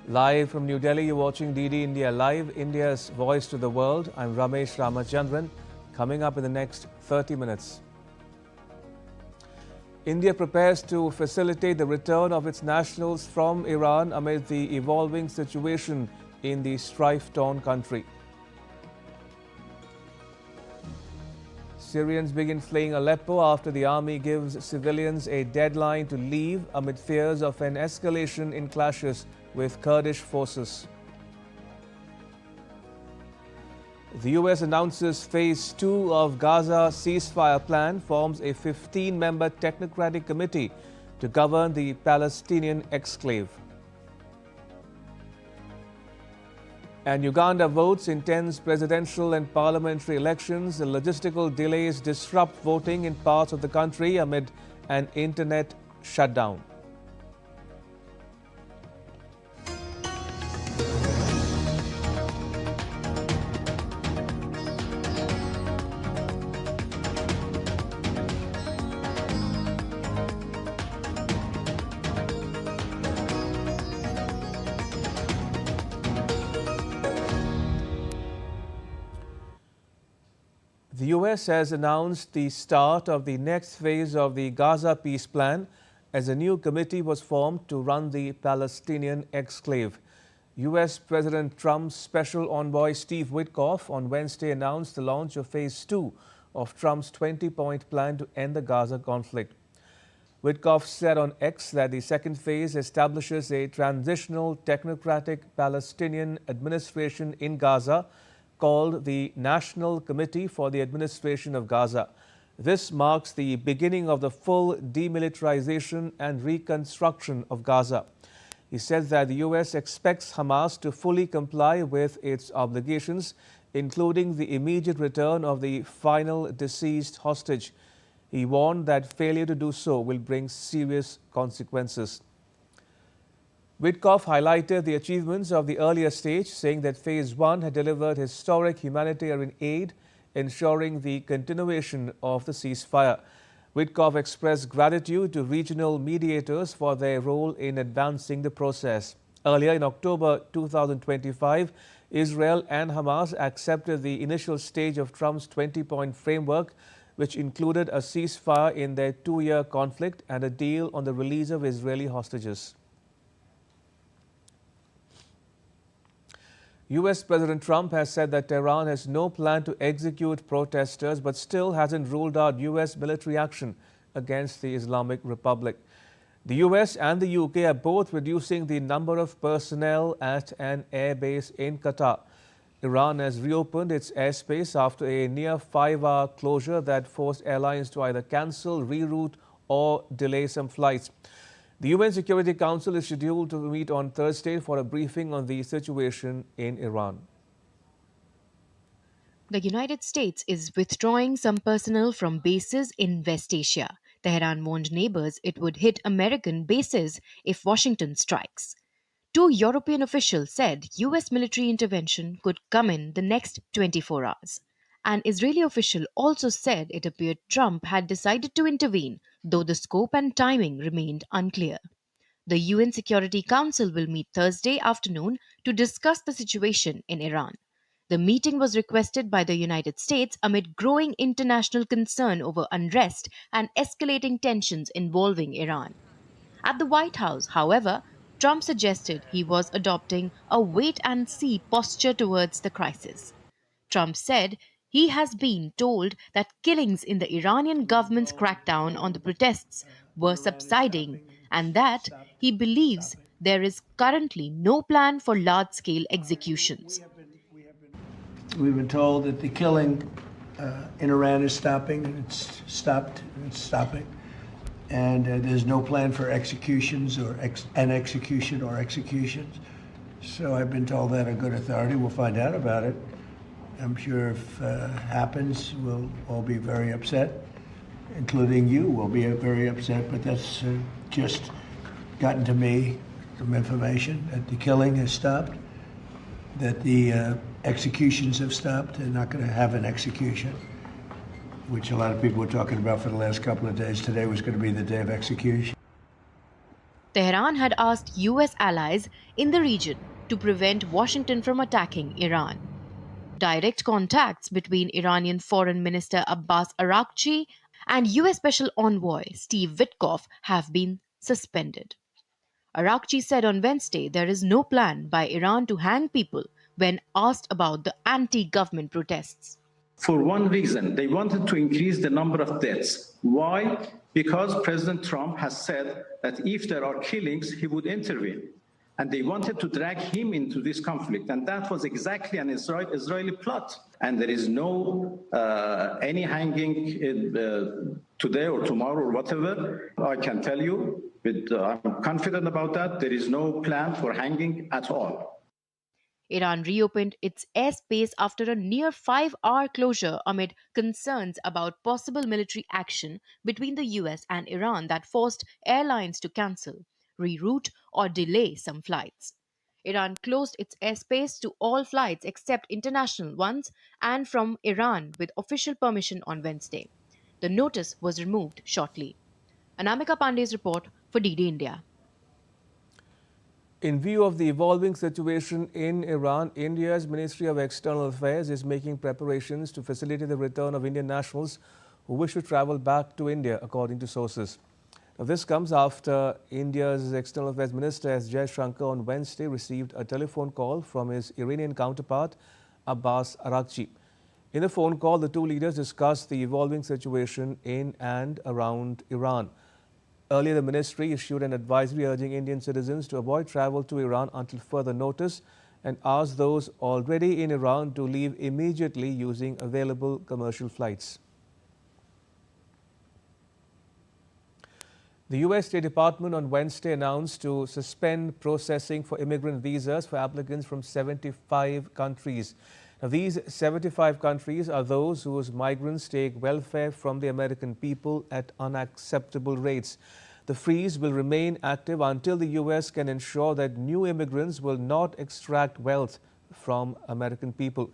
Live from New Delhi, you're watching DD India Live, India's voice to the world. I'm Ramesh Ramachandran. Coming up in the next 30 minutes. India prepares to facilitate the return of its nationals from Iran amid the evolving situation in the strife-torn country. Syrians begin fleeing Aleppo after the army gives civilians a deadline to leave amid fears of an escalation in clashes with Kurdish forces. The US announces Phase 2 of Gaza ceasefire plan, forms a 15-member technocratic committee to govern the Palestinian exclave. And Uganda votes in tense presidential and parliamentary elections. The logistical delays disrupt voting in parts of the country amid an internet shutdown. The US has announced the start of the next phase of the Gaza peace plan as a new committee was formed to run the Palestinian exclave. US President Trump's special envoy Steve Witkoff on Wednesday announced the launch of Phase 2 of Trump's 20-point plan to end the Gaza conflict. Witkoff said on X that the second phase establishes a transitional technocratic Palestinian administration in Gaza called the National Committee for the Administration of Gaza. This marks the beginning of the full demilitarization and reconstruction of Gaza. He said that the US expects Hamas to fully comply with its obligations, including the immediate return of the final deceased hostage. He warned that failure to do so will bring serious consequences. Witkoff highlighted the achievements of the earlier stage, saying that Phase 1 had delivered historic humanitarian aid, ensuring the continuation of the ceasefire. Witkoff expressed gratitude to regional mediators for their role in advancing the process. Earlier in October 2025, Israel and Hamas accepted the initial stage of Trump's 20-point framework, which included a ceasefire in their two-year conflict and a deal on the release of Israeli hostages. US President Trump has said that Tehran has no plan to execute protesters but still hasn't ruled out US military action against the Islamic Republic. The US and the UK are both reducing the number of personnel at an airbase in Qatar. Iran has reopened its airspace after a near 5-hour closure that forced airlines to either cancel, reroute or delay some flights. The UN Security Council is scheduled to meet on Thursday for a briefing on the situation in Iran. The United States is withdrawing some personnel from bases in West Asia. Tehran warned neighbors it would hit American bases if Washington strikes. Two European officials said US military intervention could come in the next 24 hours. An Israeli official also said it appeared Trump had decided to intervene, though the scope and timing remained unclear. The UN Security Council will meet Thursday afternoon to discuss the situation in Iran. The meeting was requested by the United States amid growing international concern over unrest and escalating tensions involving Iran. At the White House, however, Trump suggested he was adopting a wait-and-see posture towards the crisis. Trump said he has been told that killings in the Iranian government's crackdown on the protests were subsiding and that he believes there is currently no plan for large-scale executions. We've been told that the killing in Iran is stopping, and it's stopped, and it's stopping. And there's no plan for executions or executions. So I've been told that on good authority. We'll find out about it. I'm sure if it happens, we'll all be very upset, including you will be very upset, but that's just gotten to me, some information that the killing has stopped, that the executions have stopped. They're not going to have an execution, which a lot of people were talking about for the last couple of days. Today was going to be the day of execution. Tehran had asked US allies in the region to prevent Washington from attacking Iran. Direct contacts between Iranian Foreign Minister Abbas Araghchi and US Special Envoy Steve Witkoff have been suspended. Araghchi said on Wednesday there is no plan by Iran to hang people when asked about the anti-government protests. For one reason, they wanted to increase the number of deaths. Why? Because President Trump has said that if there are killings, he would intervene. And they wanted to drag him into this conflict. And that was exactly an Israeli plot. And there is no any hanging today or tomorrow or whatever. I can tell you, I'm confident about that. There is no plan for hanging at all. Iran reopened its airspace after a near 5-hour closure amid concerns about possible military action between the US and Iran that forced airlines to cancel, reroute, or delay some flights. Iran closed its airspace to all flights except international ones and from Iran with official permission on Wednesday. The notice was removed shortly. Anamika Pandey's report for DD India. In view of the evolving situation in Iran, India's Ministry of External Affairs is making preparations to facilitate the return of Indian nationals who wish to travel back to India, according to sources. Now, this comes after India's External Affairs Minister S. Jaishankar on Wednesday received a telephone call from his Iranian counterpart, Abbas Araghchi. In the phone call, the two leaders discussed the evolving situation in and around Iran. Earlier, the ministry issued an advisory urging Indian citizens to avoid travel to Iran until further notice and asked those already in Iran to leave immediately using available commercial flights. The U.S. State Department on Wednesday announced to suspend processing for immigrant visas for applicants from 75 countries. Now, these 75 countries are those whose migrants take welfare from the American people at unacceptable rates. The freeze will remain active until the U.S. can ensure that new immigrants will not extract wealth from American people.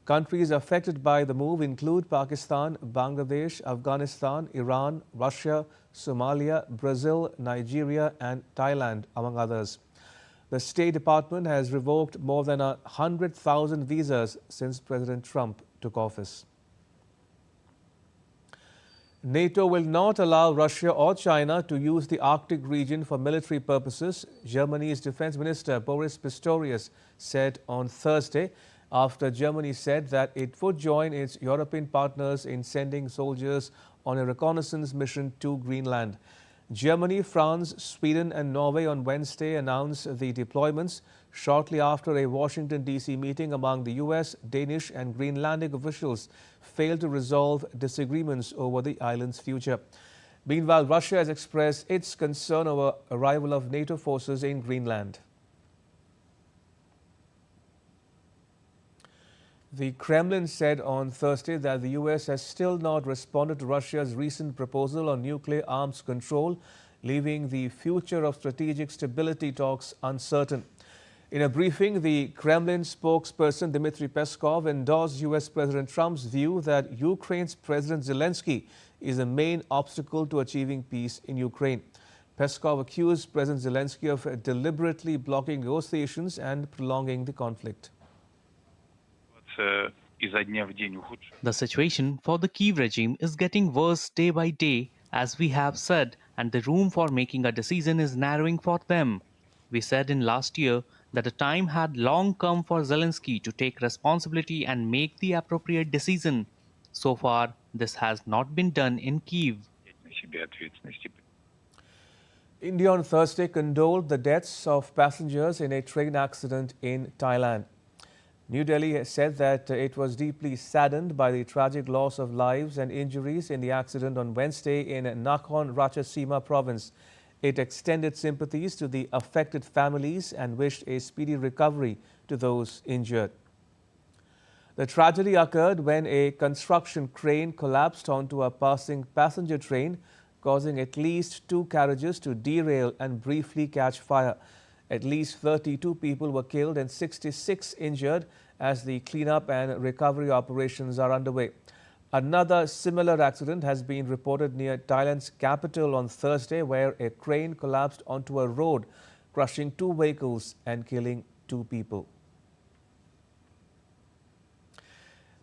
Countries affected by the move include Pakistan, Bangladesh, Afghanistan, Iran, Russia, Somalia, Brazil, Nigeria, and Thailand, among others. The State Department has revoked more than 100,000 visas since President Trump took office. NATO will not allow Russia or China to use the Arctic region for military purposes, Germany's Defense Minister Boris Pistorius said on Thursday, after Germany said that it would join its European partners in sending soldiers on a reconnaissance mission to Greenland. Germany, France, Sweden and Norway on Wednesday announced the deployments shortly after a Washington, D.C. meeting among the U.S., Danish and Greenlandic officials failed to resolve disagreements over the island's future. Meanwhile, Russia has expressed its concern over arrival of NATO forces in Greenland. The Kremlin said on Thursday that the U.S. has still not responded to Russia's recent proposal on nuclear arms control, leaving the future of strategic stability talks uncertain. In a briefing, the Kremlin spokesperson Dmitry Peskov endorsed U.S. President Trump's view that Ukraine's President Zelensky is the main obstacle to achieving peace in Ukraine. Peskov accused President Zelensky of deliberately blocking negotiations and prolonging the conflict. The situation for the Kyiv regime is getting worse day by day, as we have said, and the room for making a decision is narrowing for them. We said in last year that the time had long come for Zelensky to take responsibility and make the appropriate decision. So far, this has not been done in Kyiv. India on Thursday condoled the deaths of passengers in a train accident in Thailand. New Delhi has said that it was deeply saddened by the tragic loss of lives and injuries in the accident on Wednesday in Nakhon Ratchasima province. It extended sympathies to the affected families and wished a speedy recovery to those injured. The tragedy occurred when a construction crane collapsed onto a passing passenger train, causing at least 2 carriages to derail and briefly catch fire. At least 32 people were killed and 66 injured as the cleanup and recovery operations are underway. Another similar accident has been reported near Thailand's capital on Thursday, where a crane collapsed onto a road, crushing two vehicles and killing two people.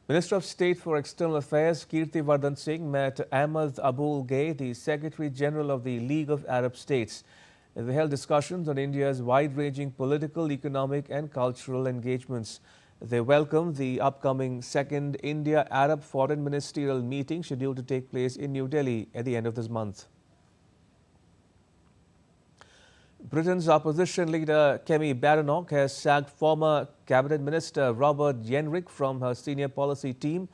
Minister of State for External Affairs Kirti Vardhan Singh met Ahmed Abul Gay, the Secretary General of the League of Arab States. They held discussions on India's wide-ranging political, economic and cultural engagements. They welcomed the upcoming second India-Arab Foreign Ministerial meeting scheduled to take place in New Delhi at the end of this month. Britain's opposition leader Kemi Badenoch has sacked former Cabinet Minister Robert Jenrick from her senior policy team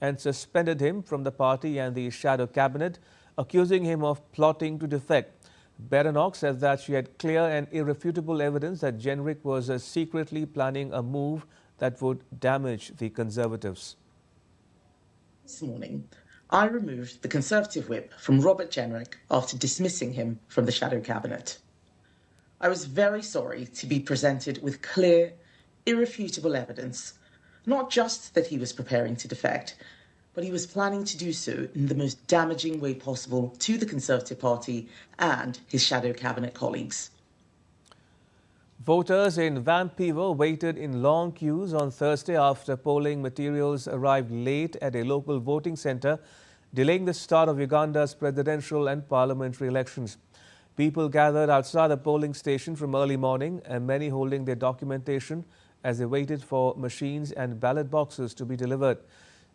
and suspended him from the party and the shadow cabinet, accusing him of plotting to defect. Badenoch says that she had clear and irrefutable evidence that Jenrick was secretly planning a move that would damage the Conservatives. This morning, I removed the Conservative whip from Robert Jenrick after dismissing him from the shadow cabinet. I was very sorry to be presented with clear, irrefutable evidence, not just that he was preparing to defect, but he was planning to do so in the most damaging way possible to the Conservative Party and his shadow cabinet colleagues. Voters in Vancouver waited in long queues on Thursday after polling materials arrived late at a local voting centre, delaying the start of Uganda's presidential and parliamentary elections. People gathered outside the polling station from early morning, and many holding their documentation as they waited for machines and ballot boxes to be delivered.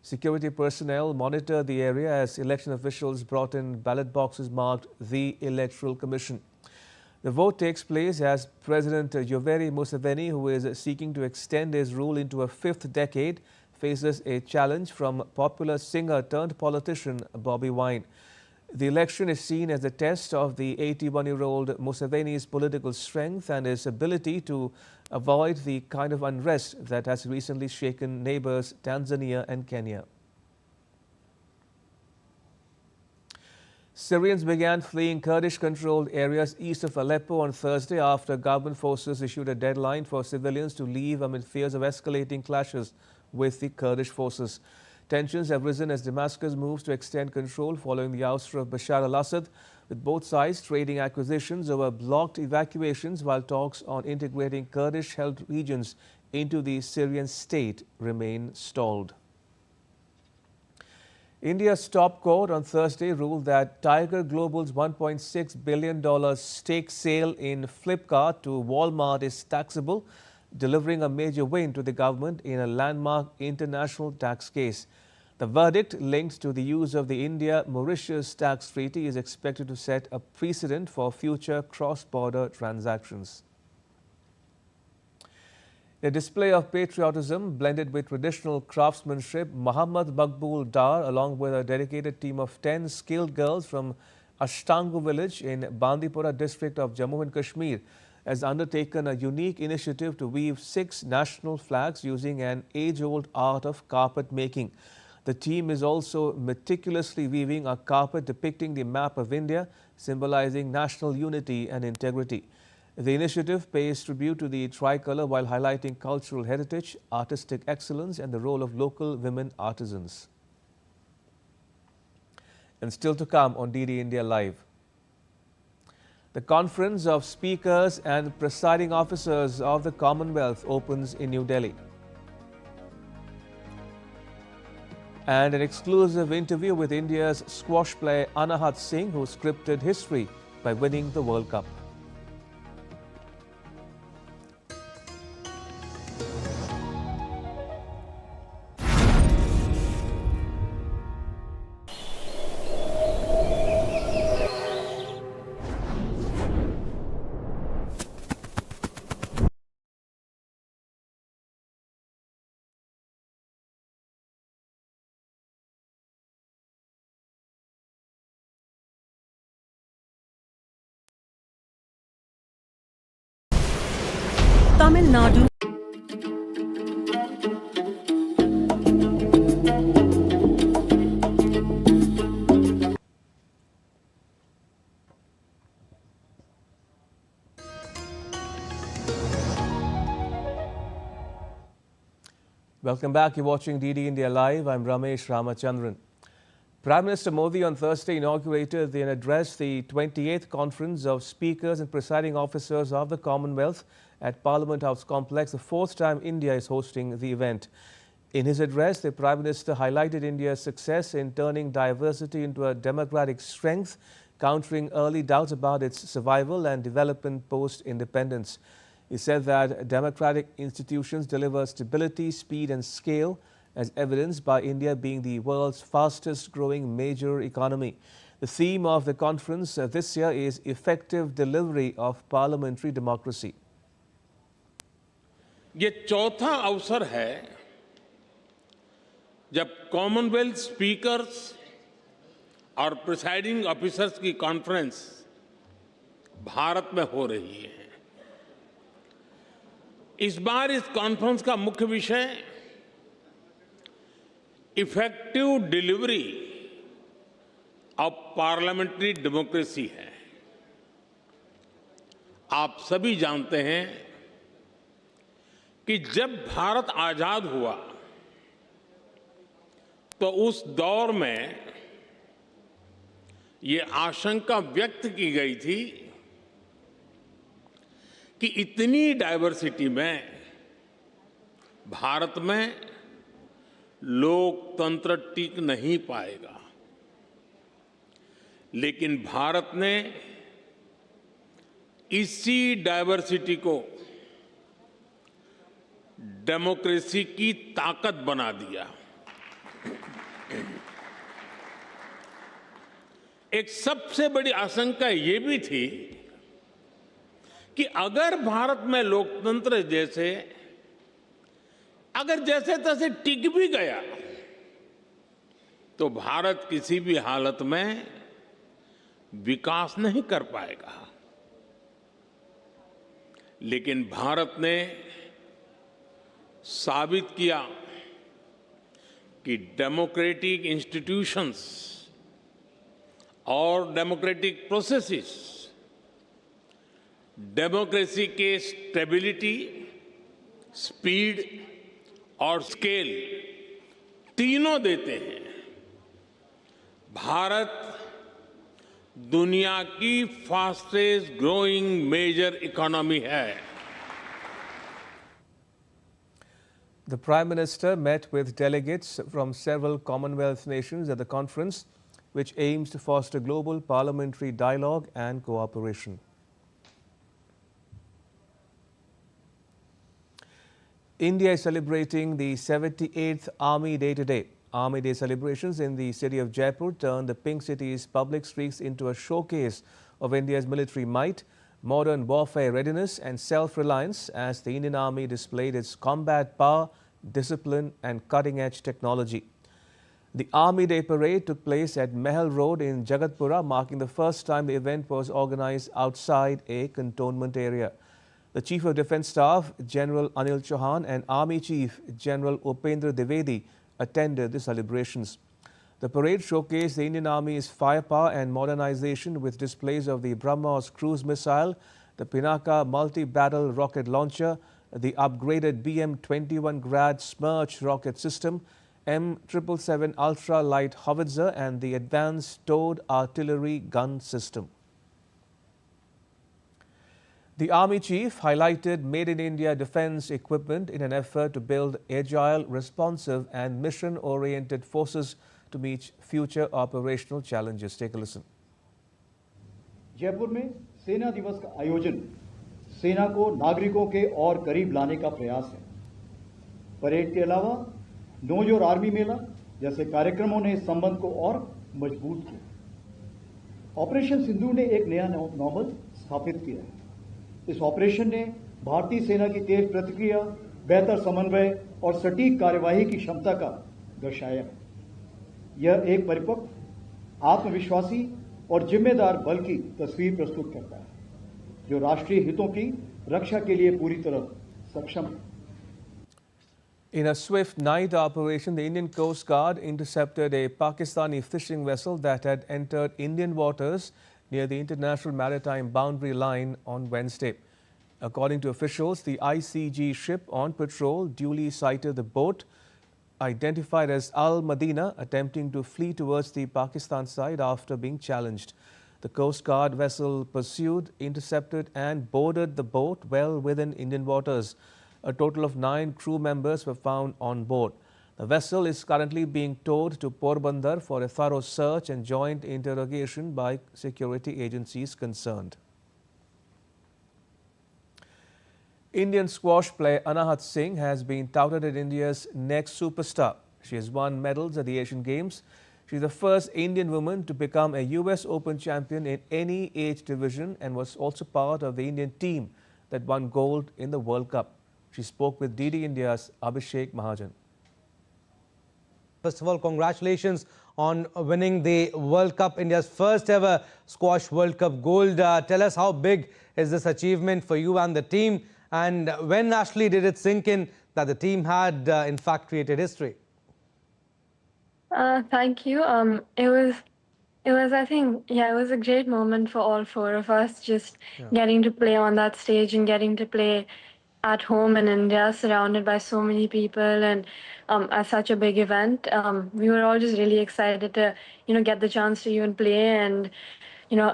Security personnel monitored the area as election officials brought in ballot boxes marked the Electoral Commission. The vote takes place as President Yoweri Museveni, who is seeking to extend his rule into a fifth decade, faces a challenge from popular singer turned politician Bobi Wine. The election is seen as a test of the 81-year-old Museveni's political strength and his ability to avoid the kind of unrest that has recently shaken neighbors Tanzania and Kenya. Syrians began fleeing Kurdish-controlled areas east of Aleppo on Thursday after government forces issued a deadline for civilians to leave amid fears of escalating clashes with the Kurdish forces. Tensions have risen as Damascus moves to extend control following the ouster of Bashar al-Assad, with both sides trading accusations over blocked evacuations while talks on integrating Kurdish-held regions into the Syrian state remain stalled. India's top court on Thursday ruled that Tiger Global's $1.6 billion stake sale in Flipkart to Walmart is taxable, delivering a major win to the government in a landmark international tax case. The verdict linked to the use of the India-Mauritius tax treaty is expected to set a precedent for future cross-border transactions. A display of patriotism blended with traditional craftsmanship, Muhammad Maqbool Dar, along with a dedicated team of 10 skilled girls from Ashtangu village in Bandipora district of Jammu and Kashmir, has undertaken a unique initiative to weave 6 national flags using an age-old art of carpet making. The team is also meticulously weaving a carpet depicting the map of India, symbolizing national unity and integrity. The initiative pays tribute to the tricolour while highlighting cultural heritage, artistic excellence and the role of local women artisans. And still to come on DD India Live. The Conference of Speakers and Presiding Officers of the Commonwealth opens in New Delhi. And an exclusive interview with India's squash player Anahat Singh, who scripted history by winning the World Cup. Tamil Nadu. Welcome back. You're watching DD India Live. I'm Ramesh Ramachandran. Prime Minister Modi on Thursday inaugurated and addressed the 28th Conference of Speakers and Presiding Officers of the Commonwealth at Parliament House Complex, the fourth time India is hosting the event. In his address, the Prime Minister highlighted India's success in turning diversity into a democratic strength, countering early doubts about its survival and development post-independence. He said that democratic institutions deliver stability, speed and scale, as evidenced by India being the world's fastest growing major economy. The theme of the conference this year is effective delivery of parliamentary democracy. ये चौथा अवसर है जब Commonwealth speakers और presiding officers की conference Bharat में हो रही है। इस बार इस कॉन्फ्रेंस का मुख्य विषय effective delivery of parliamentary democracy है। आप सभी जानते हैं कि जब भारत आजाद हुआ तो उस दौर में ये आशंका व्यक्त की गई थी कि इतनी डाइवर्सिटी में भारत में लोकतंत्र टिक नहीं पाएगा। लेकिन भारत ने इसी डाइवर्सिटी को डेमोक्रेसी की ताकत बना दिया। एक सबसे बड़ी आशंका ये भी थी कि अगर भारत में लोकतंत्र अगर जैसे तैसे टिक भी गया तो भारत किसी भी हालत में विकास नहीं कर पाएगा। लेकिन भारत ने साबित किया कि डेमोक्रेटिक इंस्टीट्यूशंस और डेमोक्रेटिक प्रोसेसेस डेमोक्रेसी के स्टेबिलिटी, स्पीड और स्केल तीनों देते हैं। भारत दुनिया की फास्टेस्ट ग्रोइंग मेजर इकोनॉमी है। The Prime Minister met with delegates from several Commonwealth nations at the conference, which aims to foster global parliamentary dialogue and cooperation. India is celebrating the 78th Army Day today. Army Day celebrations in the city of Jaipur turned the Pink City's public streets into a showcase of India's military might, modern warfare readiness and self-reliance as the Indian Army displayed its combat power, discipline and cutting-edge technology. The Army Day parade took place at Mehal Road in Jagatpura, marking the first time the event was organized outside a cantonment area. The Chief of Defence Staff, General Anil Chauhan, and Army Chief, General Upendra Dwivedi, attended the celebrations. The parade showcased the Indian Army's firepower and modernization with displays of the BrahMos cruise missile, the Pinaka multi-battle rocket launcher, the upgraded BM-21 Grad Smerch rocket system, M777 ultra-light howitzer and the advanced towed artillery gun system. The Army Chief highlighted Made in India defence equipment in an effort to build agile, responsive and mission-oriented forces to meet future operational challenges. Take a listen. Jaipur में सेना दिवस का आयोजन सेना को नागरिकों के और करीब लाने का प्रयास है। परेड के अलावा नो योर आर्मी मेला जैसे कार्यक्रमों ने इस संबंध को और मजबूत किया। ऑपरेशन सिंधु ने एक नया नॉर्मल स्थापित किया है। इस ऑपरेशन ने भारतीय सेना की तेज प्रतिक्रिया, बेहतर समन्वय और सटीक कार्यवाही की क्षमता का दर्शाया है। यह एक परिपक्व, आत्मविश्वासी और जिम्मेदार बल की तस्वीर प्रस्तुत करता है, जो राष्ट्रीय हितों की रक्षा के लिए पूरी तरह सक्षम है। In a swift night operation, the Indian Coast Guard intercepted a Pakistani fishing vessel that had entered Indian waters near the international maritime boundary line on Wednesday. According to officials, the ICG ship on patrol duly sighted the boat. identified as Al Madina, attempting to flee towards the Pakistan side after being challenged. The Coast Guard vessel pursued, intercepted and boarded the boat well within Indian waters. A total of 9 crew members were found on board. The vessel is currently being towed to Porbandar for a thorough search and joint interrogation by security agencies concerned. Indian squash player Anahat Singh has been touted as India's next superstar. She has won medals at the Asian Games. She is the first Indian woman to become a US Open champion in any age division and was also part of the Indian team that won gold in the World Cup. She spoke with DD India's Abhishek Mahajan. First of all, congratulations on winning the World Cup, India's first ever squash World Cup gold. Tell us, how big is this achievement for you and the team? And when actually did it sink in that the team had in fact created history? Thank you. I think, it was a great moment for all 4 of us, just getting to play on that stage and getting to play at home in India, surrounded by so many people, and at such a big event. We were all just really excited to, get the chance to even play and,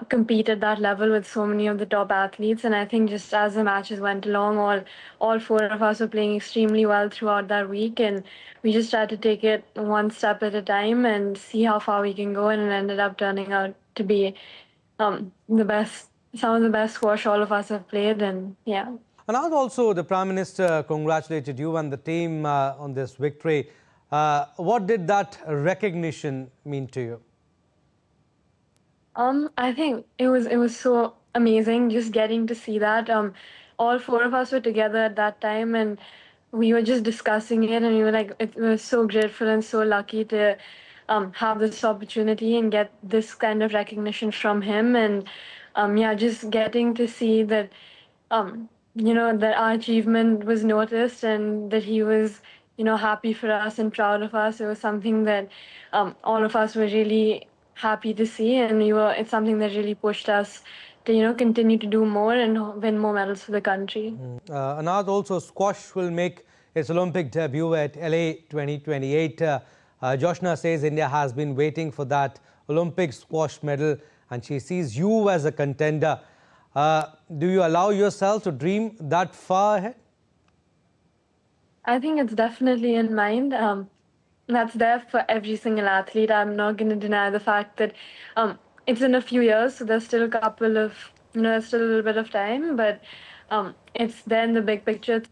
compete at that level with so many of the top athletes. And I think just as the matches went along, all 4 of us were playing extremely well throughout that week, and we just tried to take it one step at a time and see how far we can go. And it ended up turning out to be some of the best squash all of us have played, and yeah. And also the Prime Minister congratulated you and the team on this victory. What did that recognition mean to you? I think it was so amazing just getting to see that. All 4 of us were together at that time, and we were just discussing it, and we were like, it was so grateful and so lucky to have this opportunity and get this kind of recognition from him. And just getting to see that that our achievement was noticed and that he was happy for us and proud of us. It was something that all of us were really happy to see, and it's something that really pushed us to continue to do more and win more medals for the country. Anand, also squash will make its Olympic debut at LA 2028. Joshna says India has been waiting for that Olympic squash medal and she sees you as a contender. Do you allow yourself to dream that far ahead? I think it's definitely in mind. That's there for every single athlete. I'm not going to deny the fact that it's in a few years, so there's still a couple of, there's still a little bit of time, but it's there in the big picture.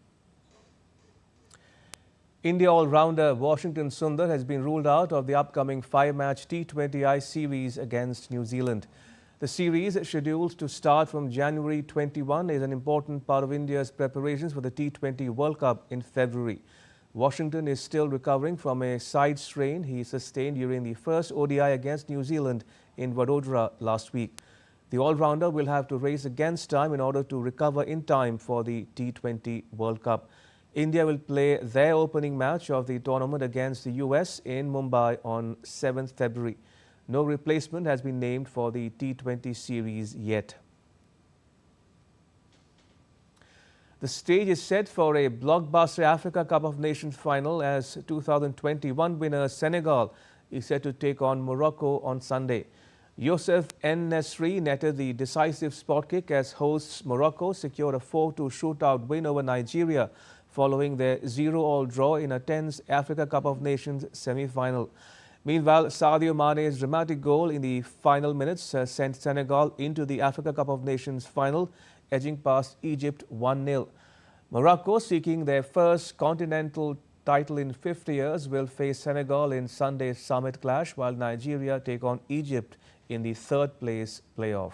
India all-rounder Washington Sundar has been ruled out of the upcoming 5-match T20I series against New Zealand. The series, scheduled to start from January 21, is an important part of India's preparations for the T20 World Cup in February. Washington is still recovering from a side strain he sustained during the first ODI against New Zealand in Vadodara last week. The all-rounder will have to race against time in order to recover in time for the T20 World Cup. India will play their opening match of the tournament against the US in Mumbai on 7th February. No replacement has been named for the T20 series yet. The stage is set for a blockbuster Africa Cup of Nations final as 2021 winner Senegal is set to take on Morocco on Sunday. Youssef En-Nesyri netted the decisive spot kick as hosts Morocco secured a 4-2 shootout win over Nigeria following their 0-all draw in a tense Africa Cup of Nations semi-final. Meanwhile, Sadio Mane's dramatic goal in the final minutes sent Senegal into the Africa Cup of Nations final, edging past Egypt 1-0. Morocco, seeking their first continental title in 50 years, will face Senegal in Sunday's summit clash, while Nigeria take on Egypt in the third-place playoff.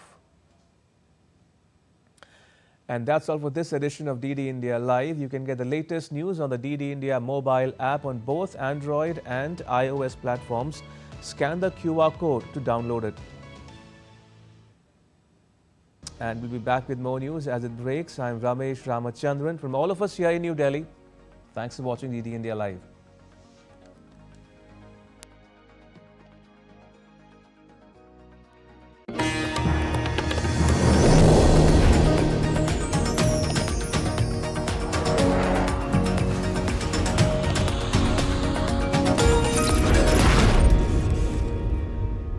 And that's all for this edition of DD India Live. You can get the latest news on the DD India mobile app on both Android and iOS platforms. Scan the QR code to download it. And we'll be back with more news as it breaks. I'm Ramesh Ramachandran. From all of us here in New Delhi, thanks for watching DD India Live.